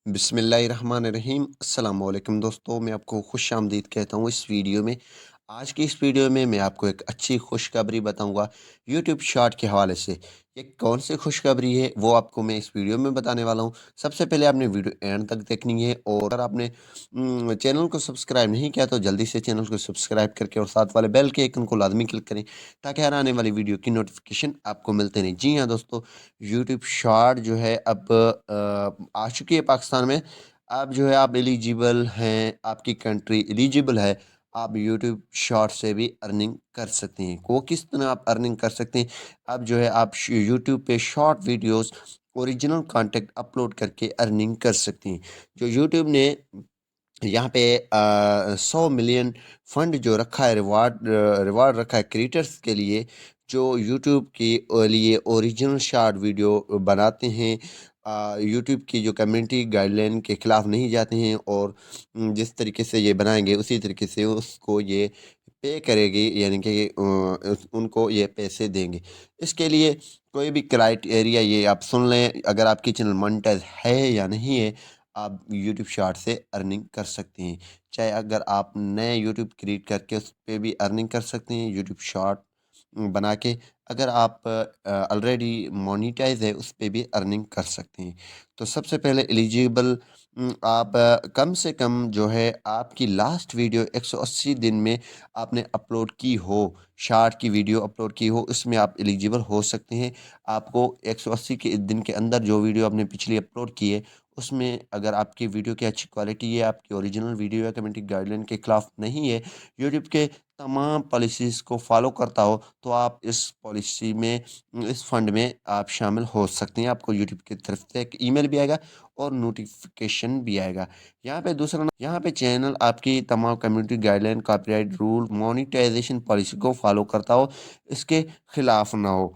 बिस्मिल्लाहिर्रहमानिर्रहीम अस्सलाम वालेकुम दोस्तों, मैं आपको खुश आमदीद कहता हूँ इस वीडियो में। आज की इस वीडियो में मैं आपको एक अच्छी खुशखबरी बताऊंगा यूट्यूब शॉर्ट के हवाले से। ये कौन सी खुशखबरी है वो आपको मैं इस वीडियो में बताने वाला हूँ। सबसे पहले आपने वीडियो एंड तक देखनी है, और अगर आपने चैनल को सब्सक्राइब नहीं किया तो जल्दी से चैनल को सब्सक्राइब करके और साथ वाले बेल के आइकन को लाजमी क्लिक करें, ताकि हर आने वाली वीडियो की नोटिफिकेशन आपको मिलते रहे। जी हाँ दोस्तों, यूट्यूब शॉर्ट जो है अब आ चुकी है पाकिस्तान में। अब जो है आप एलिजिबल हैं, आपकी कंट्री एलिजिबल है, आप यूट्यूब शॉर्ट से भी अर्निंग कर सकते हैं। वो किस तरह आप अर्निंग कर सकते हैं? अब जो है आप यूट्यूब पे short videos original content upload करके अर्निंग कर सकते हैं। जो यूट्यूब ने यहाँ पे 100 मिलियन फंड जो रखा है, रिवार्ड रखा है क्रिएटर्स के लिए, जो यूट्यूब के लिए ओरिजिनल शॉर्ट वीडियो बनाते हैं, यूट्यूब की जो कम्युनिटी गाइडलाइन के ख़िलाफ़ नहीं जाते हैं, और जिस तरीके से ये बनाएंगे उसी तरीके से उसको ये पे करेगी, यानी कि उनको ये पैसे देंगे। इसके लिए कोई भी क्राइटेरिया ये आप सुन लें, अगर आपकी चैनल मोनेटाइज है या नहीं है, आप यूट्यूब शॉर्ट से अर्निंग कर सकते हैं। चाहे अगर आप नए यूट्यूब क्रिएट करके उस पे भी अर्निंग कर सकते हैं, यूट्यूब शॉर्ट बना के। अगर आप ऑलरेडी मोनेटाइज है उस पे भी अर्निंग कर सकते हैं। तो सबसे पहले एलिजिबल आप कम से कम जो है आपकी लास्ट वीडियो 180 दिन में आपने अपलोड की हो, शॉर्ट की वीडियो अपलोड की हो, उसमें आप एलिजिबल हो सकते हैं। आपको 180 के दिन के अंदर जो वीडियो आपने पिछली अपलोड की है, उसमें अगर आपकी वीडियो की अच्छी क्वालिटी है, आपकी ओरिजिनल वीडियो या कम्युनिटी गाइडलाइन के खिलाफ नहीं है, यूट्यूब के तमाम पॉलिसीज़ को फॉलो करता हो, तो आप इस पॉलिसी में, इस फंड में आप शामिल हो सकते हैं। आपको यूट्यूब की तरफ से एक ईमेल भी आएगा और नोटिफिकेशन भी आएगा। यहाँ पे चैनल आपकी तमाम community guideline, copyright rule, monetisation policy को फॉलो करता हो, इसके खिलाफ ना हो।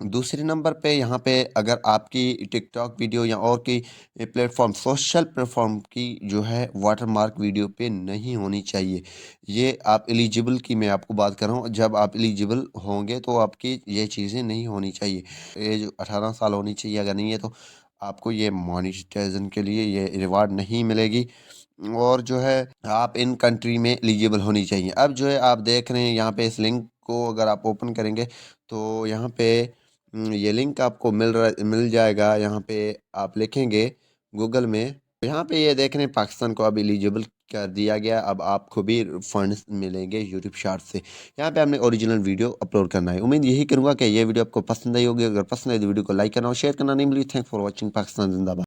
दूसरे नंबर पे यहाँ पे अगर आपकी टिकटॉक वीडियो या और की प्लेटफॉर्म, सोशल प्लेटफॉर्म की जो है वाटरमार्क वीडियो पे नहीं होनी चाहिए। ये आप एलिजिबल की मैं आपको बात कर रहा हूँ, जब आप एलिजिबल होंगे तो आपकी ये चीज़ें नहीं होनी चाहिए। एज 18 साल होनी चाहिए, अगर नहीं है तो आपको ये मोनेटाइजेशन के लिए ये रिवार्ड नहीं मिलेगी। और जो है आप इन कंट्री में एलिजिबल होनी चाहिए। अब जो है आप देख रहे हैं यहाँ पे, इस लिंक को अगर आप ओपन करेंगे तो यहाँ पे ये लिंक आपको मिल जाएगा। यहाँ पे आप लिखेंगे गूगल में, यहाँ पे ये देख रहे हैं पाकिस्तान को अब एलिजिबल कर दिया गया। अब आपको भी फंड्स मिलेंगे यूट्यूब शॉर्ट से। यहाँ पे आपने ओरिजिनल वीडियो अपलोड करना है। उम्मीद यही करूँगा कि ये वीडियो आपको पसंद आई होगी। अगर पसंद आई तो वीडियो को लाइक करना और शेयर करना नहीं भूलिए। Thanks for watching. पाकिस्तान जिंदाबाद।